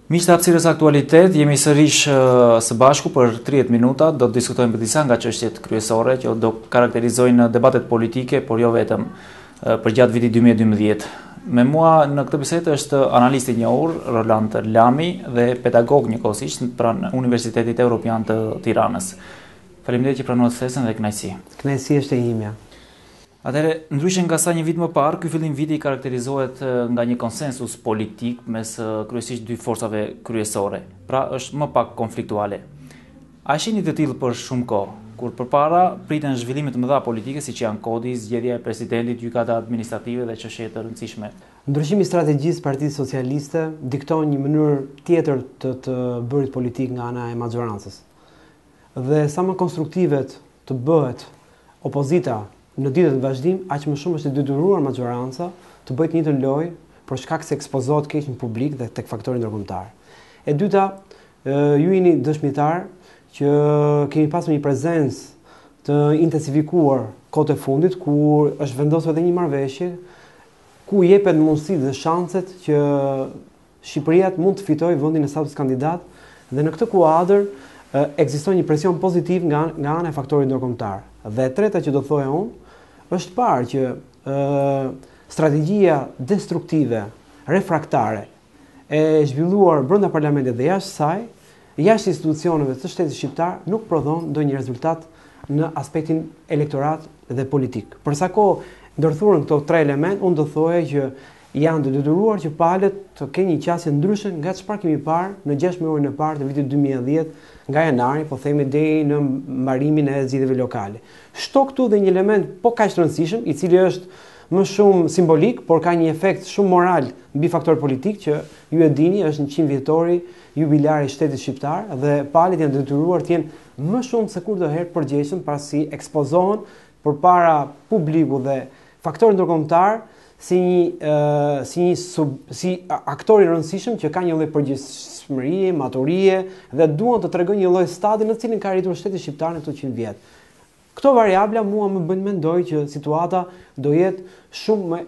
Miqtë e hapësirës Aktualitet, jemi sërish së bashku për 30 minuta, do të diskutojmë për disa nga çështjet kryesore që do karakterizojnë debatet politike, por jo vetëm për gjatë vitit 2012. Me mua në këtë bisedë është analisti i njohur Roland Lami dhe pedagog njëkohësisht pranë Universitetit Evropian të Tiranës. Faleminderit që pranuat ftesën dhe kënaqësi. Kënaqësia është e imja. Atëherë, ndryshe nga sa një vit më parë, ky fillim viti karakterizohet nga një konsensus politik mes kryesisht dy forcave kryesore, pra është më pak konfliktuale. A shihni të tillë për shumë kohë, kur përpara priten zhvillime të mëdha politike siç janë kodi, zgjedhja e presidentit, gjykata administrative dhe çështje të rëndësishme. Ndryshimi i strategjisë Partisë Socialiste dikton një mënyrë tjetër të bërit politik nga ana e maxhorancës. Dhe sa më konstruktive të bëhet opozita në ditët në vazhdim, aq më shumë është e detyruar maxhoranca të bëjë të njëjtën lojë për shkak se ekspozohet keq në publik dhe tek faktori ndërkombëtar. E dyta, ju jeni dëshmitar që kemi pasur një prezencë të intensifikuar kohët e fundit kur është vendosur edhe një marrëveshje ku jepet mundësitë dhe shanset që Shqipëria mund të fitojë vendin e status kandidat dhe në këtë kuadër ekziston një presion pozitiv nga ana e faktorit ndërkombëtar. Dhe e treta që do thoja unë është parë që strategjia destruktive, refraktare, e zhvilluar brenda parlamentit dhe jashtë saj, jashtë institucioneve të shtetit shqiptar, nuk prodhon ndonjë rezultat në aspektin elektorat dhe politik. Për sa kohë ndërthurën këto tre element, unë do thoja që janë të detyruar që palët të kenë një qasje ndryshe nga çfarë kemi parë në 6 muajin e parë të vitit 2010, nga janari, po themi deri në mbarimin e zgjedhjeve lokale. Shto këtu dhe një element po kaq të rëndësishëm, i cili është më shumë simbolik, por ka një efekt shumë moral mbi faktor politik që ju e dini, është 100 vjetori jubilar i shtetit shqiptar dhe palët janë detyruar të jenë më shumë se kurdoherë përgjegjshëm pasi ekspozohen përpara publiku dhe faktorit ndërkombëtar si aktor i rëndësishëm që ka një lloj përgjegjësie, maturie dhe duan të tregojnë një lloj stadi në cilin ka arritur shteti shqiptar në këto 100 vjet. Këto variabla mua më bën mendoj që situata do jetë shumë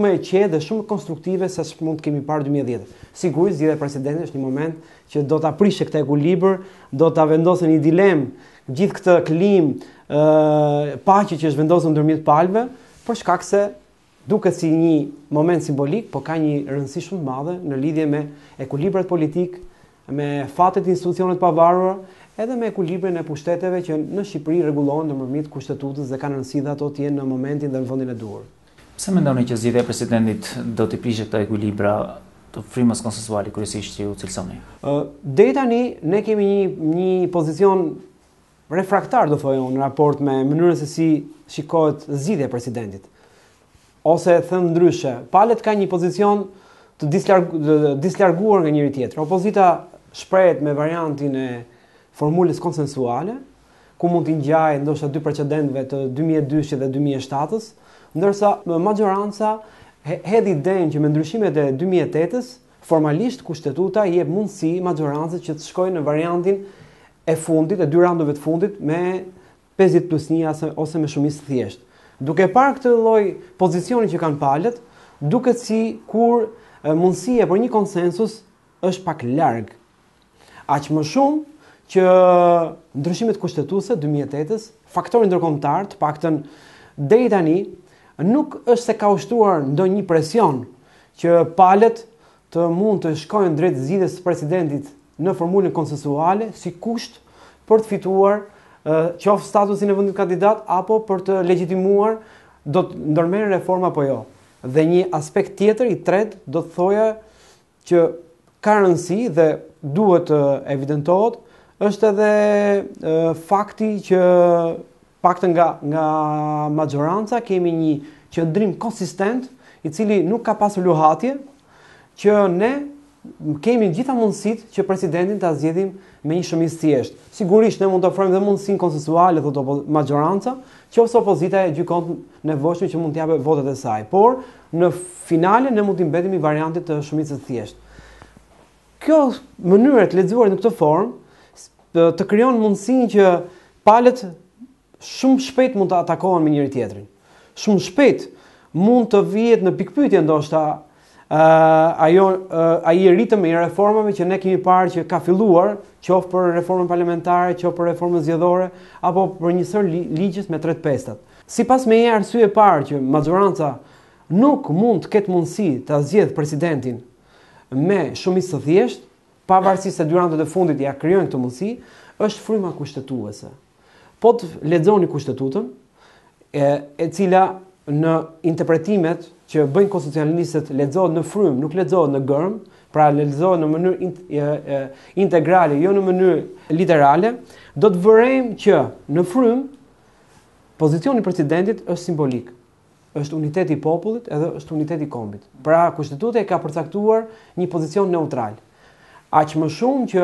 më e qetë dhe shumë konstruktive se mund të kemi parë 2010. Sigurisht zgjedhja e presidentit është një moment që do ta prishë këtë ekuilibër, do ta vendosë një dilemë gjithë këtë klimë paqe që është vendosur ndërmjet palëve, për shkak se duket si një moment simbolik, po ka një rëndësi shumë të madhe në lidhje me ekuilibrat politik, me fatet e institucioneve të pavarura, edhe me ekuilibrin e pushteteve që në Shqipëri rregullohen nëpërmjet kushtetutës dhe kanë rëndësi dhe ato të jenë në momentin dhe në vendin e duhur. Pse mendoni që zgjedhja e presidentit do të prishë këto ekuilibra të frymës konsensuale kryesisht që ju cilësoni? Deri tani ne kemi një pozicion refraktar, do thojë unë, në raport me mënyrën se si shikohet zgjedhja e presidentit. Ose them ndryshe, palët ka një pozicion të dislarguar nga njëri tjetri. Opozita shprehet me variantin e formulës konsensuale, ku mund të ngjajë ndoshta dy precedentëve të 2002 dhe 2007-s, ndërsa maxhoranca hedh idenë që me ndryshimet e 2008-s, formalisht kushtetuta i jep mundësi maxhorancës që të shkojë në variantin e fundit, e dy raundeve të fundit me 50+1 ose me shumicë thjeshtë. Duke parë këtë lloj pozicioni që kanë palët, duket si kur mundësia për një konsensus është pak larg. Aq më shumë që ndryshimet kushtetuese 2008-s, faktori ndërkombëtar, të paktën deri tani, nuk është se ka ushtruar ndonjë presion që palët të mund të shkojnë drejt zgjedhjes së presidentit në formulën konsensuale si kusht për të fituar qoftë statusin e vendit kandidat apo për të legjitimuar do të ndërmerren reforma apo jo. Dhe një aspekt tjetër, i tretë, do të thoja që ka rëndësi dhe duhet të evidentohet është edhe fakti që paktën nga maxhoranca kemi një qëndrim konsistent i cili nuk ka pasur luhatje që ne kemi gjitha mundësitë që presidentin ta zgjedhim me një shumicë thjeshtë. Sigurisht ne mund të ofrojmë dhe mundësinë konsensuale thotë maxhoranca, qoftë opozita e gjykon nevojshme që mund të japë votat e saj, por në finale ne mund të mbetemi variantit të shumicës thjeshtë. Kjo mënyrë të lexuar në këtë formë të krijon mundësinë që palët shumë shpejt mund të atakohen me njëri tjetrin. Shumë shpejt mund të vihet në pikpyetje ndoshta ai ritëm i reformave që ne kemi parë që ka filluar, qoftë për reformën parlamentare, qoftë për reformën zgjedhore, apo për një sër ligjes me 3/5. Sipas me një arsye e parë që maxoranca nuk mund të ketë mundësi ta zgjedh presidentin me shumicë të thjeshtë, pavarësisht se dy randat e fundit ja krijojnë këtë mundësi, është fryma kushtetuese. Po të lexoni kushtetutën, e cila në interpretimet që bëjnë konstitucionalistët lexohet në frymë, nuk lexohet në gërm, pra lexohet në mënyrë integrale, jo në mënyrë literale, do të vërejmë që në frymë pozicioni i presidentit është simbolik. Është uniteti i popullit edhe është uniteti i kombit. Pra kushtetuta e ka përcaktuar një pozicion neutral. Aq më shumë që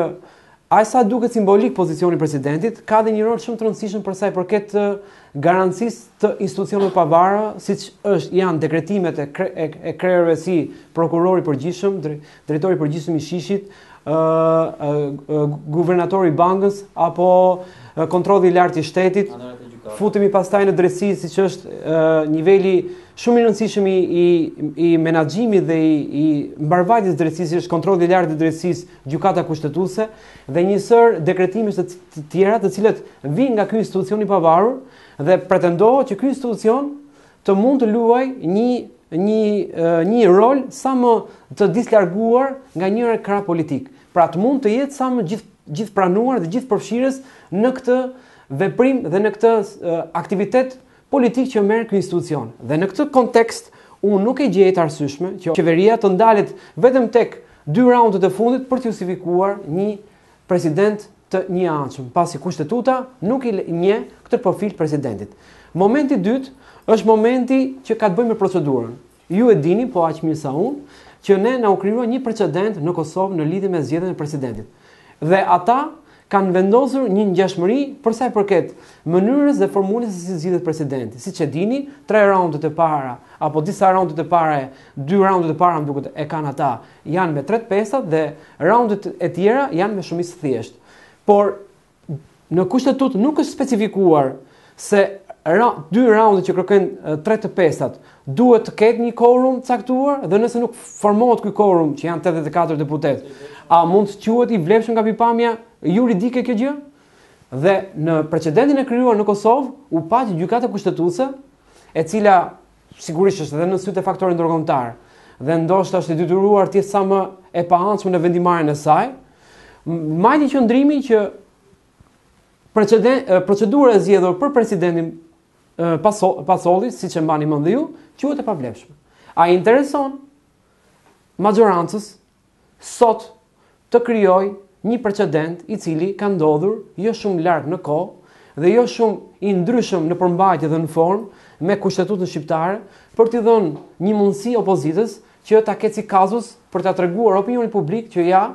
aq sa duket simbolik pozicioni i presidentit, ka dhe një rol shumë të rëndësishëm për sa i përket garancisë të institucioneve pavarura, siç janë dekretimet e krerëve si prokurori i përgjithshëm, drejtori i përgjithshëm i Shishit, guvernatori i bankës apo kontrolli i lartë i shtetit. Futemi pastaj në drejtësi, siç është niveli shumë i rëndësishëm i menaxhimit dhe i mbarvajtjes së drejtësisë, është kontrolli i lartë i drejtësisë, gjykata kushtetuese dhe një sër dekretimesh të tjera, të cilët vijnë nga ky institucion i pavarur dhe pretendohet që ky institucion të mund të luajë një rol sa më të dislarguar nga një krah politik. Pra të mund të jetë sa më gjithpranuar dhe gjithëpërfshirës në këtë veprim dhe në këtë aktivitet politik që merr ky institucion. Dhe në këtë kontekst, unë nuk e gjej të arsyeshme që qeveria të ndalet vetëm tek dy raundet e fundit për të justifikuar një president të njëanshëm, pasi kushtetuta nuk i njeh këtë profil presidentit. Momenti i dytë është momenti që ka të bëjë me procedurën. Ju e dini, po aq mirë sa unë, që ne na u krijua një precedent në Kosovë në lidhje me zgjedhjen e presidentit. Dhe ata kanë vendosur një ngjashmëri për sa i përket mënyrës dhe formulës se si zgjidhet presidenti. Siç e dini, 3 raundet e para apo disa raundet e para, 2 raundet e para më duket e kanë ata, janë me 3/5 dhe raundet e tjera janë me shumicë të thjeshtë. Por në kushtetutë nuk është specifikuar se 2 raundet që kërkojnë 3/5 duhet të ketë një quorum caktuar dhe nëse nuk formohet ky quorum, që janë 84 deputet, a mund të quhet i vlefshëm nga pikpamja juridike kjo gjë? Dhe në precedentin e krijuar në Kosovë u pa që gjykata kushtetuese, e cila sigurisht është edhe në sytë e faktorit ndërkombëtar dhe ndoshta është e detyruar të jetë sa më e paançme në vendimarrjen e saj, majti qëndrimi që procedura e zgjedhur për presidentin Pasolli, siç e mbani mend ju, quhet e pavlefshme. A i intereson maxorancës sot të krijojë një precedent i cili ka ndodhur jo shumë larg në kohë dhe jo shumë i ndryshëm në përmbajtje dhe në formë me kushtetutën shqiptare për t'i dhënë një mundësi opozitës që ta ketë si kazus për ta treguar opinionit publik që ja,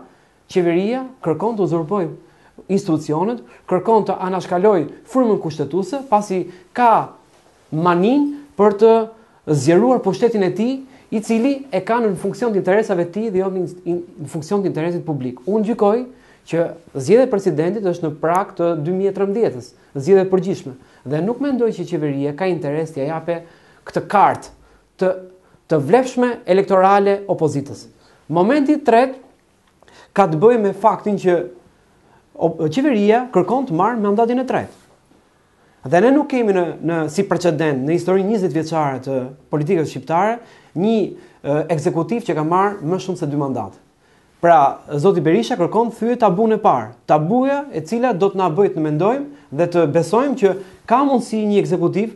qeveria kërkon të uzurpojë institucionet, kërkon të anashkaloj frymën kushtetuese, pasi ka manin për të zgjeruar pushtetin e tij, i cili e ka në funksion të interesave të tij dhe jo në funksion të interesit publik. Unë gjykoj që zgjedhja e presidentit është në prag të 2013-s, zgjedhje e përgjithshme, dhe nuk mendoj që qeveria ka interes t'ia japë këtë kartë të vlefshme elektorale opozitës. Momenti i tretë ka të bëjë me faktin që qeveria kërkon të marrë mandatin e tretë. Dhe ne nuk kemi si precedent në historinë 20 vjeçare të politikës shqiptare një ekzekutiv që ka marrë më shumë se 2 mandate. Pra, zoti Berisha kërkon të thyej tabun e parë, tabuja e cila do të na bëjë të mendojmë dhe të besojmë që ka mundësi një ekzekutiv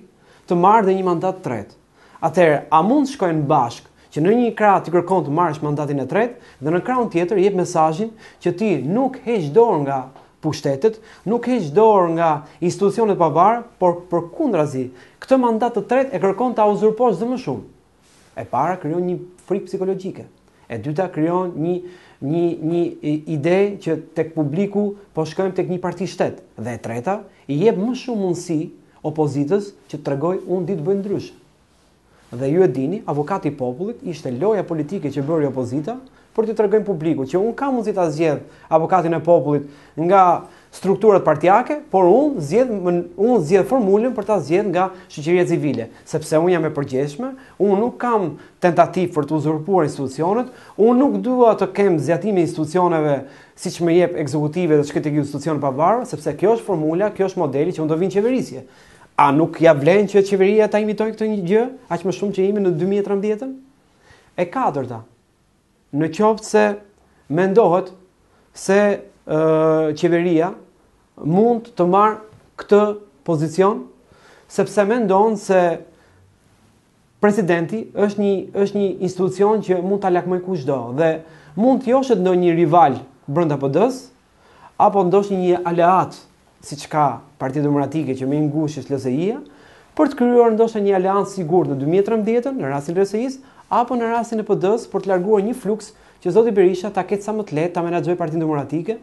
të marrë dhe një mandat të tretë. Atëherë, a mund të shkojnë bashkë që në një krah ti kërkon të marrësh mandatin e tretë dhe në krahun tjetër jep mesazhin që ti nuk heq dorë nga pushtetet, nuk heq dorë nga institucionet pavarur, por përkundrazi, këtë mandat të tretë e kërkon ta uzurposh dhe më shumë. E para krijon një frikë psikologjike. E dyta krijon një ide që tek publiku po shkojmë tek një parti shtet. Dhe e treta i jep më shumë mundësi opozitës që të tregojë unë di të bëj ndryshe. Dhe ju e dini, avokati i popullit ishte loja politike që bëri opozita për të tregojnë publiku që unë kam mundësi ta zgjedh avokatin e popullit nga strukturat partijake, por unë zgjedh formulën për ta zgjedh nga shoqëria civile, sepse unë jam e përgjithshme, unë nuk kam tentativë për të uzurpuar institucionet, unë nuk dua të kem zgjatime institucioneve siç më jep ekzekutive dhe shkëtej institucion pavarur, sepse kjo është formula, kjo është modeli që unë do vinë qeverisje. A nuk ja vlen që qeveria ta imitojë këtë një gjë, aq më shumë që jemi në 2013-ën? E katërta, në qoftë se mendohet se qeveria mund të marrë këtë pozicion, sepse mendon se presidenti është një institucion që mund ta lakmoj kushdo dhe mund të joshet ndonjë rival brenda PD-s apo ndoshta një aleat, siç ka Partia Demokratike që më i ngushtë është LSI-ja, për të krijuar ndoshta një aleancë sigurt në 2013 në rastin e LSI-s apo në rastin e PD-s për të larguar një fluks që zoti Berisha ta ketë sa më të lehtë ta menaxhojë Partinë Demokratike,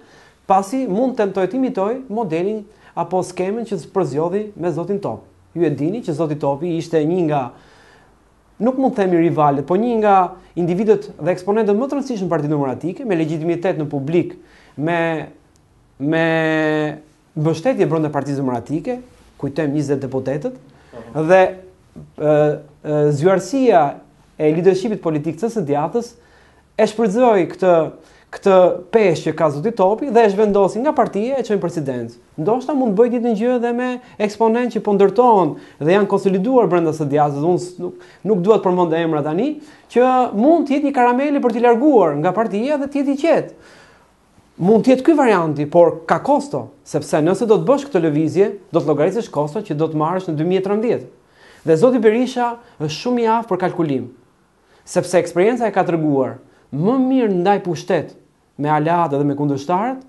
pasi mund tentoj të imitoj modelin apo skemen që përzjodhi me zotin Top. Ju e dini që zoti Topi ishte një nga, nuk mund të themi rivalet, po një nga individët dhe eksponentët më të rëndësishëm në Partinë Demokratike, me legjitimitet në publik, me mbështetje brenda Partisë Demokratike, kujtojmë 20 deputetët, dhe zgjuarësia e leadershipit politik të CD-s e shfrytëzoi këtë peshë që ka zoti Topi dhe e zhvendosi nga partia e çojnë president. Ndoshta mund të bëjë ditë një gjë edhe me eksponent që po ndërtohen dhe janë konsoliduar brenda CD-s, unë nuk dua të përmend emra tani, që mund të jetë një karamele për t'i larguar nga partia dhe të jetë i qetë. Mund të jetë ky varianti, por ka kosto, sepse nëse do të bësh këtë lëvizje, do të llogarisësh kosto që do të marrësh në 2013. Dhe zoti Berisha është shumë i aftë për kalkulim, sepse eksperienca e ka treguar më mirë ndaj pushtet me aleatët dhe me kundërshtarët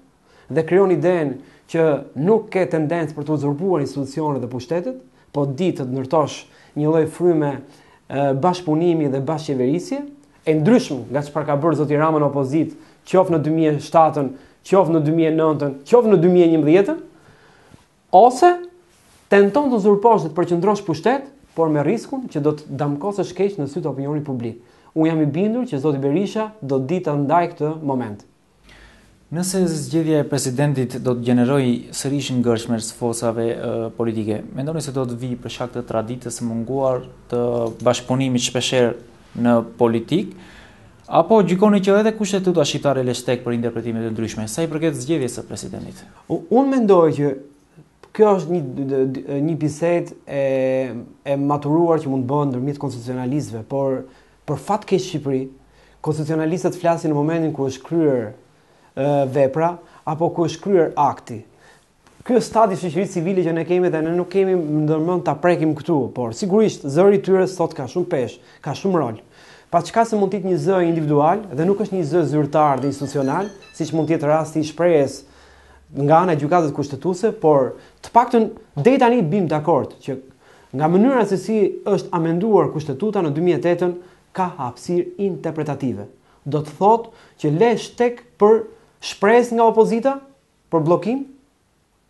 dhe krijon idenë që nuk ke tendencë për të uzurpuar institucionet dhe pushtetet, po di të ndërtosh një lloj fryme bashkëpunimi dhe bashkëqeverisje, e ndryshme nga çfarë ka bërë zoti Rama në opozitë, qoftë në 2007-ën, qoftë në 2009-ën, qoftë në 2011-ën, ose tenton të uzurposh dhe të përqendrosh pushtet, por me riskun që do të damkosësh keq në sy të opinionit publik. Unë jam i bindur që zoti Berisha do të ditë të ndaj këtë moment. Nëse zgjedhja e presidentit do të gjenerojë sërish ngërshme sfosave politike, mendoni se do të vijë për shkak të traditës së munguar të bashkëpunimit shpeshherë në politik, apo gjykoni që edhe kushtetuta shqiptare le shtek për interpretime të ndryshme sa i përket zgjedhjes së presidentit? Unë mendoj që kjo është një bisedë e maturuar që mund të bëhet ndërmjet konstitucionalistëve, por për fat keq Shqipëri, konstitucionalistët flasin në momentin kur është kryer vepra apo kur është kryer akti. Ky është stadi i shoqërisë civile që ne kemi dhe ne nuk kemi ndërmend ta prekim këtu, por sigurisht zëri i tyre sot ka shumë peshë, ka shumë rol. Pa çka se mund të jetë një zë individual dhe nuk është një zë zyrtar dhe institucional, siç mund të jetë rasti i shprehjes nga ana e gjykatës kushtetuese, por të paktën deri tani bim dakord që nga mënyra se si është amenduar kushtetuta në 2008-ën ka hapësirë interpretative. Do të thotë që le shtek për shpresë nga opozita, për bllokim,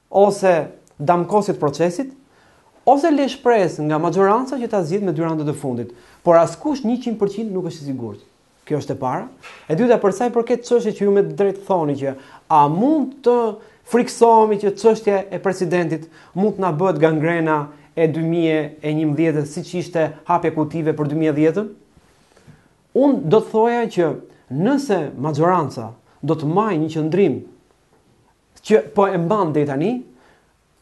ose damkosje të procesit, ose le shpresë nga majoranca që ta zgjidh me dyrantet e fundit. Por askush 100% nuk është i sigurt. Kjo është e para. E dyta, për sa i përket çështjes që ju me drejt thoni që a mund të friksohemi që çështja e presidentit mund të na bëhet gangrena e 2011 siç ishte hapja kutive për 2010-ën? Unë do të thoja që nëse majoranca do të marrë një qëndrim që po e mban deri tani,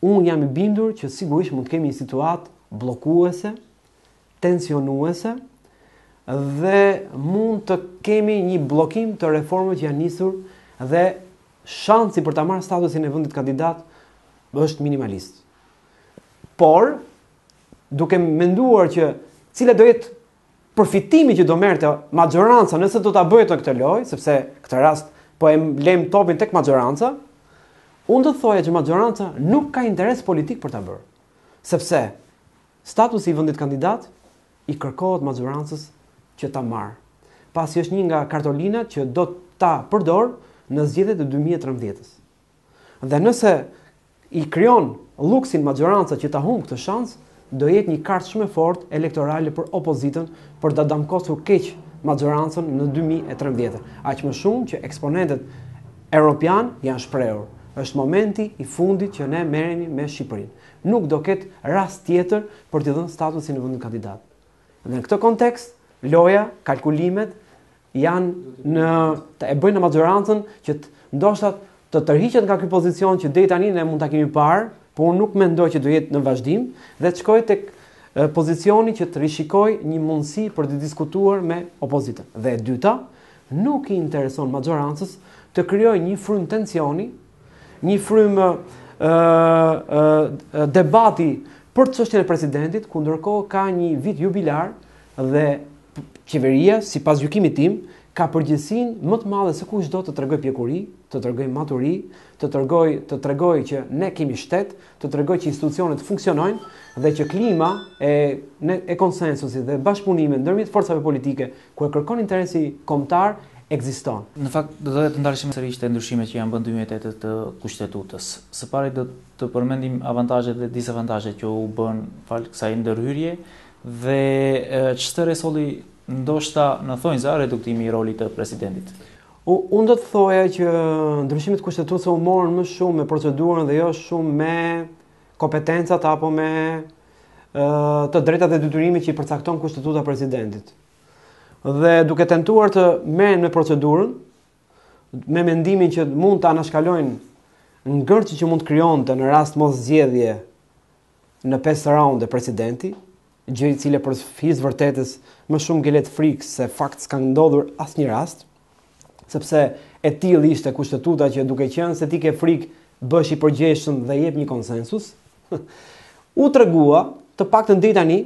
unë jam i bindur që sigurisht mund të kemi një situatë bllokuese, tensionuese dhe mund të kemi një bllokim të reformave që janë nisur dhe shansi për ta marrë statusin e vendit kandidat është minimalist. Por, duke menduar që cila do jetë përfitimi që do merrte majoranca nëse do ta bëjë këtë lojë, sepse këtë rast po e lëm topin tek majoranca, unë do thoja që majoranca nuk ka interes politik për ta bërë. Sepse statusi i vendit kandidat i kërkohet majorancës që ta marrë. Pasi është një nga kartolinat që do ta përdor në zgjedhjet e 2013-s. Dhe nëse i krijon lluksin majoranca që ta humb këtë shans, do jetë një kartë shumë e fortë elektorale për opozitën për ta damkosur keq majorancën në 2013. Aq më shumë që eksponentët europian janë shprehur është momenti i fundit që ne merremi me Shqipërinë. Nuk do ketë rast tjetër për t'i dhënë statusin në vendin kandidat. Dhe në këtë kontekst, loja, kalkulimet e bëjnë në maxhorancën që ndoshta të tërhiqet nga ky pozicion që deri tani ne mund ta kemi parë, por unë nuk mendoj që do jetë në vazhdim dhe të shkojë tek pozicioni që të rishikoj një mundësi për të diskutuar me opozitën. Dhe e dyta, nuk i intereson maxhorancës të krijojë një frym tensioni, një frym debati për çështjen e presidentit, ku ndërkohë ka një vit jubilar dhe qeveria, sipas gjykimit tim, ka përgjegjësinë më të madhe se kushdo të tregoj pjekuri, të tregoj maturi, të tregoj që ne kemi shtet, të tregoj që institucionet funksionojnë dhe që klima e konsensusit dhe bashkëpunimit ndërmjet forcave politike ku e kërkon interesi kombëtar ekziston. Në fakt, do të ndarëshim sërish të ndryshimet që janë bënë 2008 të kushtetutës. Së pari do të përmendim avantazhet dhe disavantazhet që u bën fal kësaj ndërhyrje dhe ç'të resolli ndoshta në thonjza reduktimi i rolit të presidentit. Unë do të thoja që ndryshimet kushtetutëse u morën më shumë me procedurën dhe jo shumë me kompetencat apo me të drejtat dhe detyrimet që i përcakton kushtetuta presidentit. Dhe duke tentuar të merren me procedurën, me mendimin që mund të anashkalojnë ngërçi që mund të krijonte në rast mos zgjedhje në 5 raunde presidenti, gjë e cila për fis vërtetës më shumë ngelet frikë se fakt s'ka ndodhur asnjë rast, sepse e tillë ishte kushtetuta që duke qenë se ti ke frikë bësh i përgjegjshëm dhe jep një konsensus, u tregua të paktën deri tani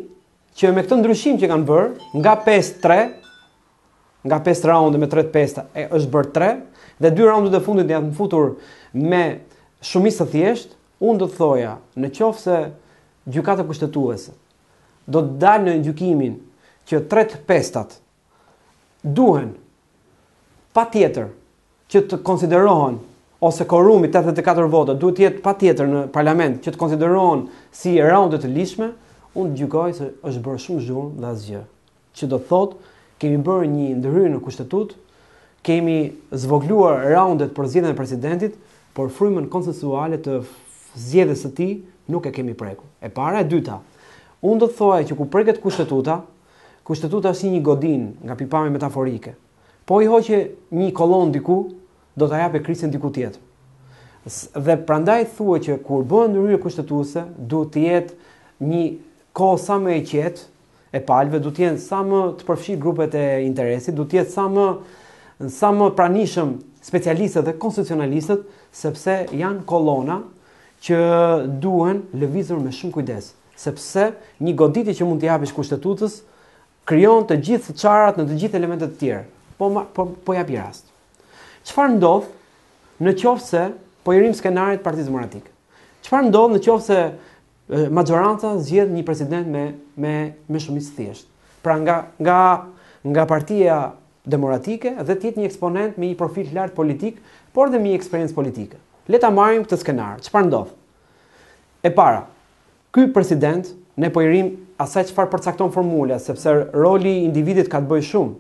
që me këtë ndryshim që kanë bërë nga 5-3, nga 5 raunde me 3-5 është bërë 3 dhe 2 raundet e fundit janë futur me shumicë të thjeshtë, unë do të thoja, në qoftë se gjykata kushtetuese do të dalë në gjykimin që 3-5 duhen patjetër që të konsiderohen ose korumi 84 vota duhet të jetë patjetër në parlament që të konsiderohen si raunde të lishme, unë gjykoj se është bërë shumë zhurmë dhe asgjë. Që do të thotë kemi bërë një ndërhyrje në kushtetutë, kemi zvogluar raundet për zgjedhjen e presidentit, por frymën konsensuale të zgjedhjes së tij nuk e kemi prekur. E para, e dyta. Unë do të thoja që ku preket kushtetuta është një godin nga pikpamje metaforike. Po i hoqë një kolon diku, do ta japë krisën diku tjetër. Dhe prandaj thua që kur bëhen ndërhyrje kushtetuese, duhet të jetë një kohë sa më e qetë e palëve, duhet të jenë sa më të përfshirë grupet e interesit, duhet të jetë sa më pranishëm specialistët dhe konstitucionalistët, sepse janë kolona që duhen lëvizur me shumë kujdes, sepse një goditje që mund t'i japësh kushtetutës krijon të gjithë çarat në të gjithë elementet e tjera. Po japi rast. Çfarë ndodh në qoftë se po i rrim skenarit Partisë Demokratike? Çfarë ndodh në qoftë se maxhoranca zgjedh një president me shumicë thjeshtë? Pra nga Partia Demokratike dhe të jetë një eksponent me një profil lart politik, por dhe me një eksperiencë politike. Le ta marrim këtë skenar. Çfarë ndodh? E para, ky president ne po i rrim asaj çfarë përcakton formula, sepse roli i individit ka të bëjë shumë.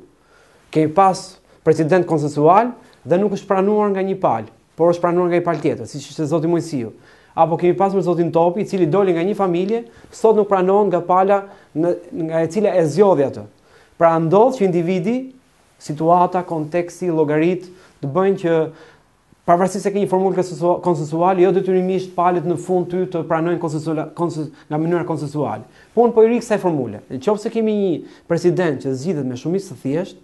Kemi pas president konsensual dhe nuk është pranuar nga një palë, por është pranuar nga një palë tjetër, siç ishte zoti Mojsiu. Apo kemi pasur zotin Topi, i cili doli nga një familje, sot nuk pranohet nga pala nga e cila e zgjodhi atë. Pra ndodh që individi, situata, konteksti, llogarit të bëjnë që pavarësisht se ke një formulë konsensuale, jo detyrimisht palët në fund ty të pranojnë nga mënyra konsensuale. Po unë po i ri kësaj formule. Nëse kemi një president që zgjidhet me shumicë të thjeshtë,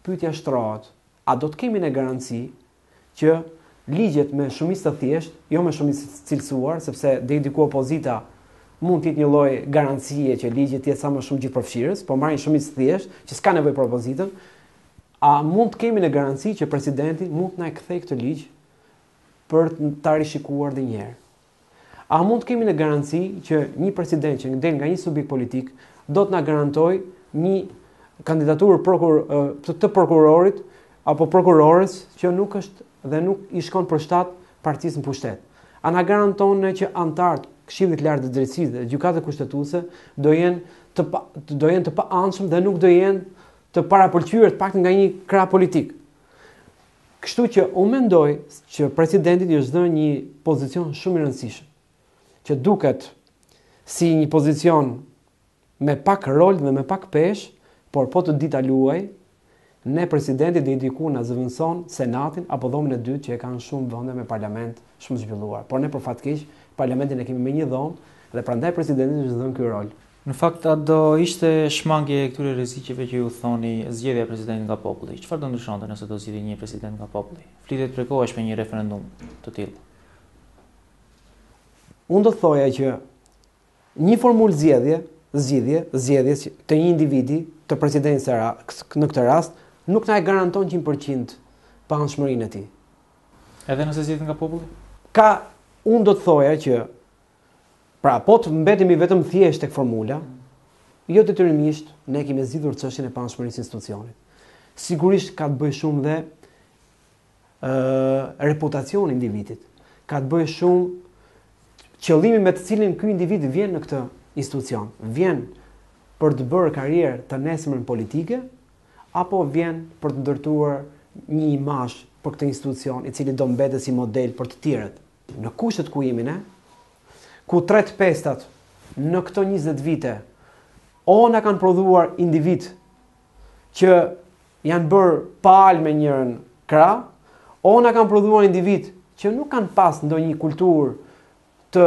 pyetja shtrohet, a do të kemi ne garanci që ligjet me shumicë të thjeshtë, jo me shumicë të cilësuar, sepse deri diku opozita mund të jetë një lloj garancie që ligjet të jetë sa më shumë gjithëpërfshirës, po marrin shumicë të thjeshtë që s'ka nevojë për opozitën. A mund të kemi në garanci që presidenti mund të na e kthejë këtë ligj për ta rishikuar edhe një herë? A mund të kemi në garanci që një president që del nga një subjekt politik do të na garantojë një kandidaturë të prokurorit apo prokurores që nuk është dhe nuk i shkon për shtat partisë në pushtet? A na garanton që antarët Këshillit Lart të Drejtësisë dhe Gjykatës Kushtetuese do jenë të pa-anshëm dhe nuk do jenë të parapëlqyer të paktën nga një krah politik? Kështu që unë mendoj që presidentit i është dhënë një pozicion shumë i rëndësishëm, që duket si një pozicion me pak rol dhe me pak pesh, por po të dita luaj, ne presidenti dhe indiku në zëvendëson senatin apo dhomën e dytë që e kanë shumë vende me parlament shumë zhvilluar. Por ne për fat keq, parlamentin e kemi me një dhomë dhe prandaj presidenti është dhënë ky rol. Në fakt, a do ishte shmangje e këtyre rreziqeve që ju thoni zgjedhja e presidentit nga populli? Çfarë do ndryshonte nëse do zgjidhej një president nga populli? Flitet prekohesh me një referendum të tillë. Unë do thoja që një formulë zgjedhje të një individi, të presidentit në këtë rast, nuk na e garanton 100% paanshmërinë e tij. Edhe nëse zgjedhet nga populli? Unë do të thoja që pra, po të mbetemi vetëm thjesht tek formula, jo detyrimisht ne kemi zgjidhur çështjen e paanshmërisë institucionit. Sigurisht ka të bëjë shumë dhe reputacioni i individit. Ka të bëjë shumë qëllimi me të cilin ky individ vjen në këtë institucion. Vjen për të bërë karrierë të nesërmen politike, apo vjen për të ndërtuar një imazh për këtë institucion, i cili do mbetet si model për të tjerët. Në kushtet ku jemi ne, ku 3/5 në këto 20 vite o na kanë prodhuar individ që janë bërë palë me njërin krah, o na kanë prodhuar individ që nuk kanë pas ndonjë kulturë të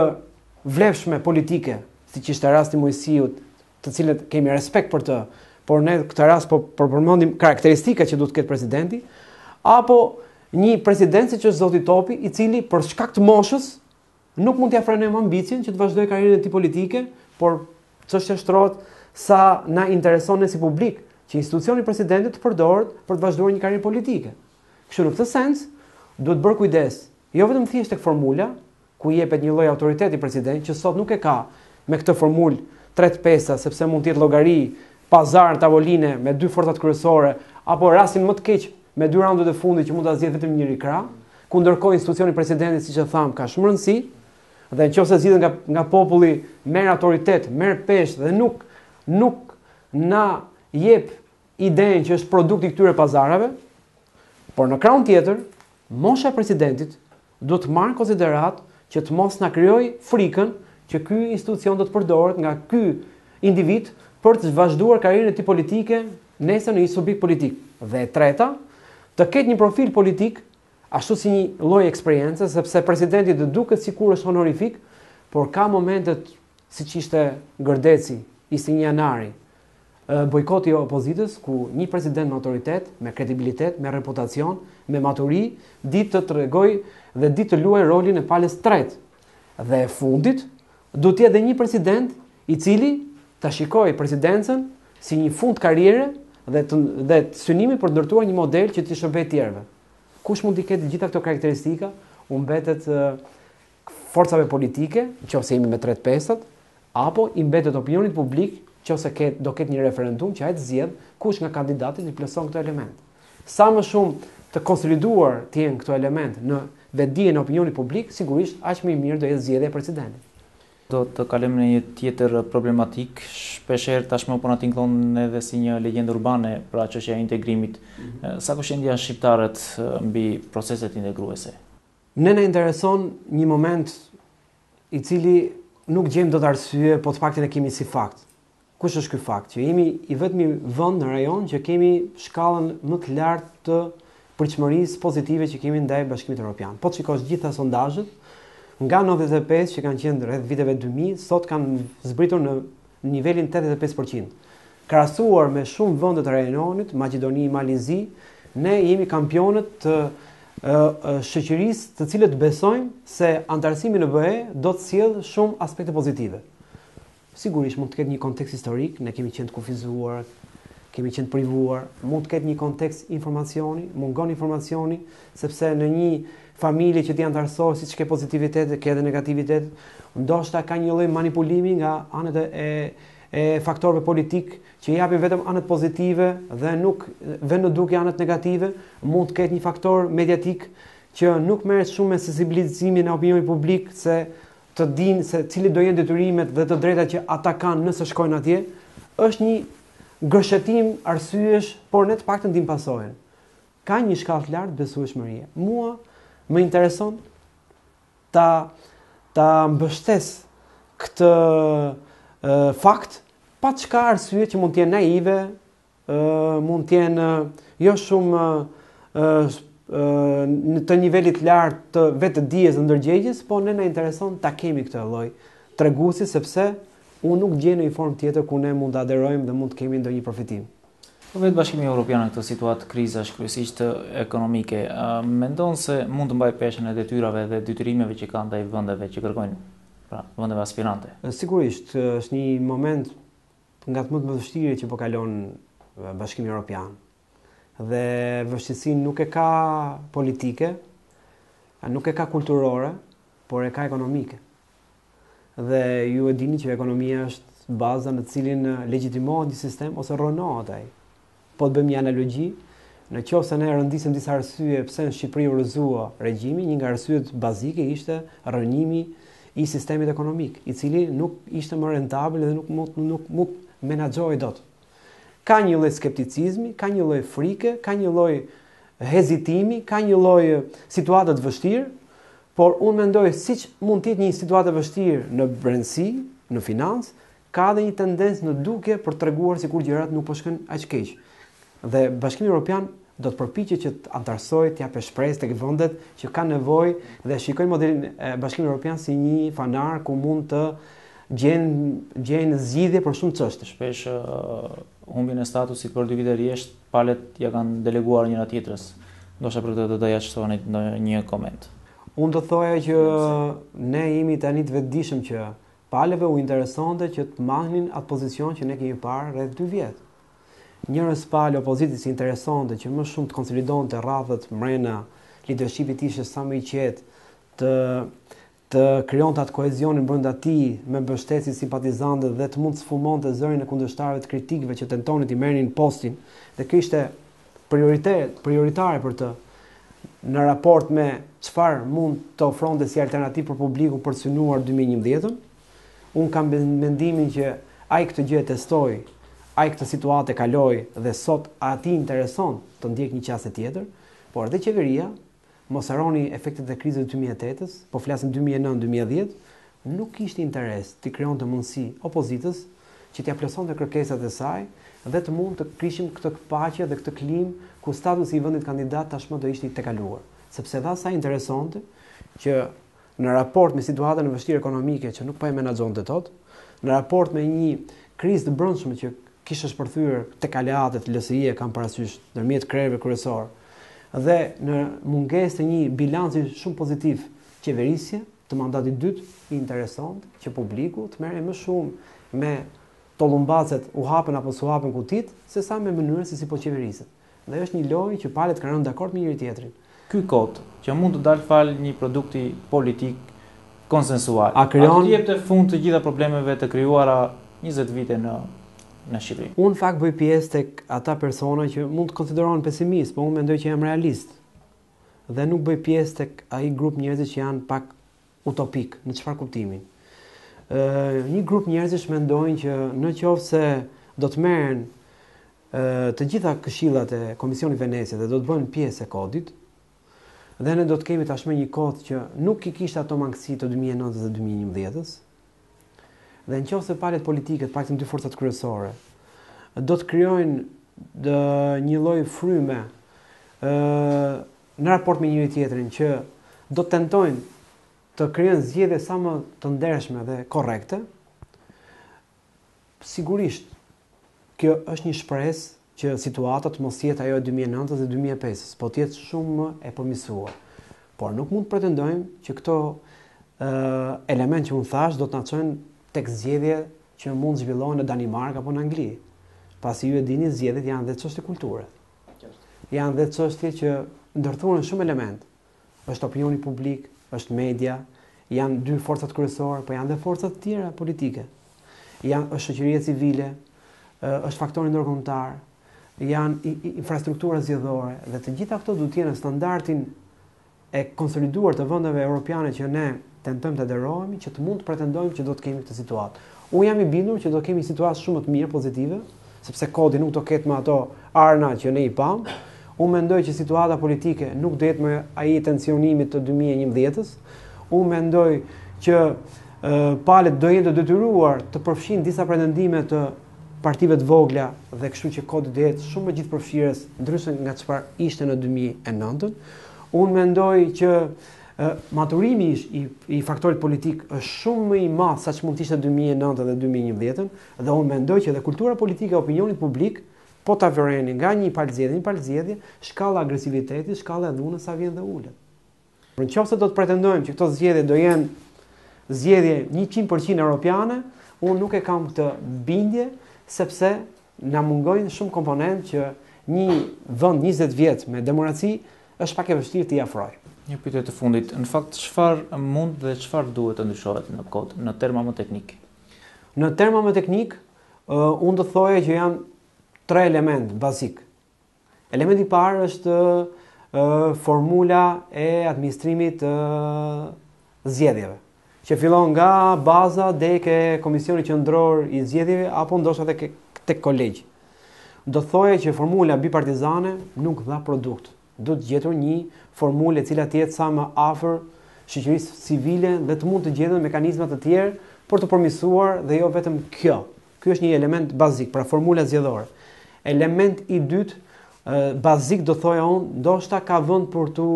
vlefshme politike, siç ishte rasti Mojsiut, të cilët kemi respekt për të, por ne këtë rast po përmendim karakteristikat që duhet të ketë presidenti, apo një president siç është zoti Topi, i cili për shkak të moshës nuk mund t'ia frenojmë ambicien që të vazhdojë karrierën e tij politike, por çështja shtrohet sa na intereson ne si publik që institucioni i presidentit të përdoret për të vazhduar një karrierë politike. Kështu në këtë sens duhet bërë kujdes, jo vetëm thjesht tek formula ku i jepet një lloj autoriteti presidentit që sot nuk e ka me këtë formulë 3/5, sepse mund të jetë llogari, pazar, tavoline me 2 forcat kryesore, apo rastin më të keq me 2 raundet e fundit që mund ta zgjedhë vetëm njëri krah, ku ndërkohë institucioni i presidentit, siç e tham, ka shumë rëndësi. Dhe nëse zgjidhen nga populli, merr autoritet, merr peshë dhe nuk na jep idenë që është produkt i këtyre pazarave, por në krahun tjetër, mosha e presidentit duhet të marrë konsiderat që të mos na krijojë frikën që ky institucion do të përdoret nga ky individ për të vazhduar karrierën e tij politike nesër në një subjekt politik. Dhe e treta, të ketë një profil politik ashtu si një lloj eksperiencë, sepse presidenti do duket sikur është honorifik, por ka momentet siç ishte Gërdeci, 21 janari, bojkoti i opozitës, ku një president me autoritet, me kredibilitet, me reputacion, me maturi, ditë të tregoj dhe ditë të luaj rolin e palës tretë. Dhe e fundit, do të jetë edhe një president i cili ta shikojë presidencën si një fund karriere dhe të synimi për të ndërtuar një model që t'i shërbejë tjerëve. Kush mund t'i ketë gjitha këto karakteristika, u mbetet forcave politike, nëse jemi me 3/5, apo i mbetet opinionit publik, nëse do ketë një referendum që ai të zgjedh kush nga kandidatët i plotson këto element. Sa më shumë të konsoliduar të jenë këto element në vetdijen e opinionit publik, sigurisht aq më i mirë do jetë zgjedhja e presidentit. Do të kalojmë në një tjetër problematik, shpeshherë tashmë po na tingëllon edhe si një legjendë urbane pra çështja e integrimit. Sa kushtojnë janë shqiptarët mbi proceset integruese? Ne na intereson një moment i cili nuk gjejmë dot arsye, po të paktën e kemi si fakt. Kush është ky fakt? Që jemi i vetmi vend në rajon që kemi shkallën më të lartë të pritshmërisë pozitive që kemi ndaj Bashkimit Evropian. Po të shikosh gjitha sondazhet, nga 95 që kanë qenë rreth viteve 2000, sot kanë zbritur në nivelin 85%. Krahasuar me shumë vende të rajonit, Maqedoni, Malizi, ne jemi kampionët të shoqërisë të cilët besojmë se antarësimi në BE do të sjellë shumë aspekte pozitive. Sigurisht mund të ketë një kontekst historik, ne kemi qenë të kufizuar, kemi qenë të privuar, mund të ketë një kontekst informacioni, mungon informacioni, sepse në një familje që ti antarësohet, siç ke pozitivitet, ke edhe negativitet, ndoshta ka një lloj manipulimi nga anët e faktorëve politik që japin vetëm anët pozitive dhe nuk vënë në dukje anët negative, mund të ketë një faktor mediatik që nuk merret shumë me sensibilizimin e opinionit publik se të dinë se cili do jenë detyrimet dhe të drejtat që ata kanë nëse shkojnë atje, është një gërshetim arsyesh, por ne të paktën dim pasojën. ka një shkallë të lartë besueshmërie. Mua më intereson ta mbështes këtë fakt pa çka arsye që mund të jenë naive, mund të jenë jo shumë në të nivelit lartë të vetë dijes dhe ndërgjegjes, po ne na intereson ta kemi këtë lloj treguesi sepse unë nuk gjej në një formë tjetër ku ne mund të aderojmë dhe mund të kemi ndonjë përfitim. Vetë Bashkimi Evropian në këtë situatë krizash kryesisht ekonomike, mendon se mund të mbajë peshën e detyrave dhe detyrimeve që kanë ndaj vendeve që kërkojnë, pra vendeve aspirante? Sigurisht, është një moment nga të më të vështirë që po kalon Bashkimi Evropian. Dhe vështirësinë nuk e ka politike, nuk e ka kulturore, por e ka ekonomike. Dhe ju e dini që ekonomia është baza në cilin legjitimohet një sistem ose rrënohet ai. Po të bëjmë një analogji, në qoftë se ne rëndisim disa arsye pse në Shqipëri u rrëzua regjimi, një nga arsyet bazike ishte rrënimi i sistemit ekonomik, i cili nuk ishte më rentabël dhe nuk mund menaxhohej dot. Ka një lloj skepticizmi, ka një lloj frike, ka një lloj hezitimi, ka një lloj situate të vështirë, por unë mendoj siç mund të jetë një situatë e vështirë në brendësi, në financë, ka edhe një tendencë në dukje për treguar sikur gjërat nuk po shkojnë aq keq. Dhe Bashkimi Evropian do të përpiqet që të antarësojë, të japë shpresë tek vendet që kanë nevojë dhe shikojnë modelin e Bashkimit Evropian si një fanar ku mund të gjejnë zgjidhje për shumë çështje. Shpesh humbjen e statusit për 2 vite rresht, palët ja kanë deleguar njëra tjetrës. Ndoshta për këtë do ta jashtësoni një koment. Unë do thoja që ne jemi tani të vetëdijshëm që palëve u interesonte që të marrnin atë pozicion që ne kemi parë rreth 2 vjet. Njërës palë opozitës interesonte që më shumë të konsolidonte rradhët mrena leadershipit ishte sa më i qetë, të krijonte atë kohezionin brenda tij me mbështetësit simpatizantë dhe të mund të sfumonte zërin e kundërshtarëve të kritikëve që tentonin të merrnin postin, dhe kjo ishte prioritare për të në raport me çfarë mund të ofronte si alternativë për publikun për të synuar 2011-ën. Unë kam mendimin që ai këtë gjë testoi, ai këtë situatë kaloi dhe sot atij intereson të ndjek një qasje tjetër, por edhe qeveria, mos harroni efektet e krizës së 2008-s, po flasim 2009-2010, nuk kishte interes të krijonte mundësi opozitës që t'ia plotësonte kërkesat e saj dhe të mund të kishim këtë paqe dhe këtë klimë ku statusi i vendit kandidat tashmë do ishte i tekaluar, sepse dha sa interesonte që në raport me situatën e vështirë ekonomike që nuk po e menaxhonte dot, në raport me një krizë të brendshme që kishte shpërthyer tek aleatët LSI-e kanë parasysh ndërmjet krerëve kryesor, dhe në mungesë të një bilanci shumë pozitiv qeverisje të mandatit dytë, i interesonte që publiku të merrej më shumë me tollumbacet u hapen apo s'u hapen kutit, sesa me mënyrën se si po qeveriset. Dhe është një lojë që palët kanë rënë dakord me njëri tjetrin. Ky kod që mund të dalë fal një produkti politik konsensual, a jep të fund të gjitha problemeve të krijuara 20 vite në Shqipëri. Unë fakt bëj pjesë tek ata persona që mund të konsiderohen pesimist, por unë mendoj që jam realist. Dhe nuk bëj pjesë tek ai grup njerëzish që janë pak utopik, në çfarë kuptimin. Një grup njerëzish mendojnë që në qoftë se do të merren të gjitha këshillat e Komisionit Venecia dhe do të bëhen pjesë e kodit, dhe ne do të kemi tashmë një kod që nuk i kishte ato mangësi të 2009 dhe 2011-s, dhe në qoftë se palët politike, të paktën 2 forcat kryesore, do të krijojnë një lloj fryme në raport me njëri tjetrin që do të tentojnë të krijojnë zgjedhje sa më të ndershme dhe korrekte, sigurisht kjo është një shpresë që situata të mos jetë ajo e 2009 dhe 2005, po të jetë shumë më e përmirësuar. Por nuk mund të pretendojmë që këto element që unë thash do të na çojnë tek zgjedhje që mund zhvillohen në Danimark apo në Angli. Pasi ju e dini, zgjedhjet janë dhe çështje kulture. Janë dhe çështje që ndërthuren shumë element. Është opinioni publik, është media, janë 2 forcat kryesore, po janë dhe forcat të tjera politike. Është shoqëria civile, është faktori ndërkombëtar, janë infrastruktura zgjedhore, dhe të gjitha këto duhet të jenë në standardin e konsoliduar të vendeve europiane që ne tentojmë të aderohemi, që të mund të pretendojmë që do të kemi këtë situatë. Unë jam i bindur që do të kemi situatë shumë të mirë pozitive, sepse kodi nuk do ketë me ato arna që ne i pam. Unë mendoj që situata politike nuk do jetë më ai tensionimit të 2011-s. Unë mendoj që palët do jenë të detyruar të përfshin disa pretendime të partive të vogla dhe kështu që kodi do jetë shumë më gjithëpërfshirës ndryshe nga çfarë ishte në 2009. Unë mendoj që maturimi i faktorit politik është shumë më i madh sa që mund të ishte 2009 dhe 2011 dhe unë mendoj që edhe kultura politike e opinionit publik po ta vëreni nga një palëzjedhje, shkalla agresiviteti, shkalla e dhunës sa vjen dhe ulet. Por nëse do të pretendojmë që këto zgjedhje do jenë zgjedhje 100% europiane, unë nuk e kam këtë bindje sepse na mungojnë shumë komponentë që një vend 20 vjet me demokraci është pak e vështirë të i afrojë. Një pyetje të fundit, në fakt çfarë mund dhe çfarë duhet të ndryshohet në kod, në terma më teknik? Në terma më teknik, unë do thoja që janë 3 element bazik. Elementi i parë është formula e administrimit të zgjedhjeve, që fillon nga baza deri ke Komisioni Qendror i Zgjedhjeve apo ndoshta tek kolegj. Do thoja që formula bipartizane nuk dha produkt. Do të gjetur një formulë e cila të jetë sa më afër shoqërisë civile dhe të mund të gjeten mekanizma të tjerë për të përmirësuar dhe jo vetëm kjo. Ky është një element bazik, pra formula zgjedhore. Element i dytë bazik do thoja unë, ndoshta ka vend për të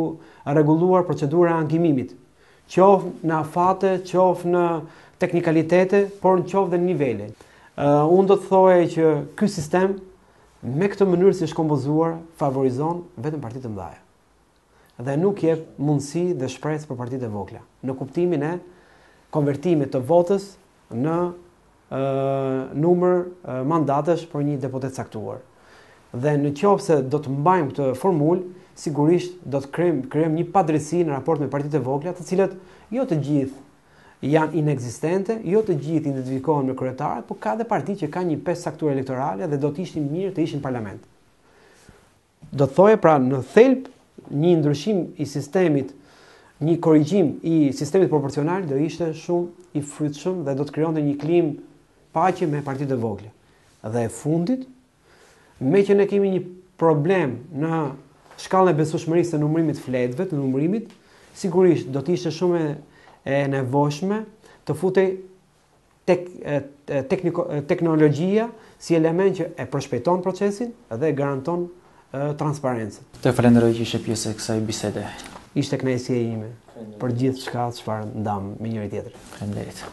rregulluar procedura e ankimimit, qoftë në afate, qoftë në teknikalitete, por në qoftë dhe në nivele. Unë do të thoja që ky sistem me këtë mënyrë si është kompozuar favorizon vetëm partitë të mëdha. Dhe nuk jep mundësi dhe shpresë për partitë e vogla, në kuptimin e konvertimit të votës në numër mandatesh për një deputet caktuar. Dhe në qoftë se do të mbajmë këtë formulë, sigurisht do të krijojmë një padrejtësi në raport me partitë e vogla, të cilat jo të gjithë janë inekzistente, jo të gjithë identifikohen me kryetarët, por ka dhe parti që ka një pesë caktuar elektorale dhe do të ishin mirë të ishin në parlament. Do të thoje pra në thelb një ndryshim i sistemit, një korrigjim i sistemit proporcional do ishte shumë i frytshëm dhe do të krijonte një klimë paqe me partitë e vogla. Dhe e fundit, me që ne kemi një problem në shkallën e besueshmërisë të numërimit fletëve, të numërimit, sigurisht do të ishte shumë e nevojshme të futej teknologjia si element që e përshpejton procesin dhe garanton transparencën. Të falenderoj që ishe pjesë e kësaj bisede. Ishte kënaqësia ime për gjithçka çfarë ndam me njëri tjetrin. Faleminderit.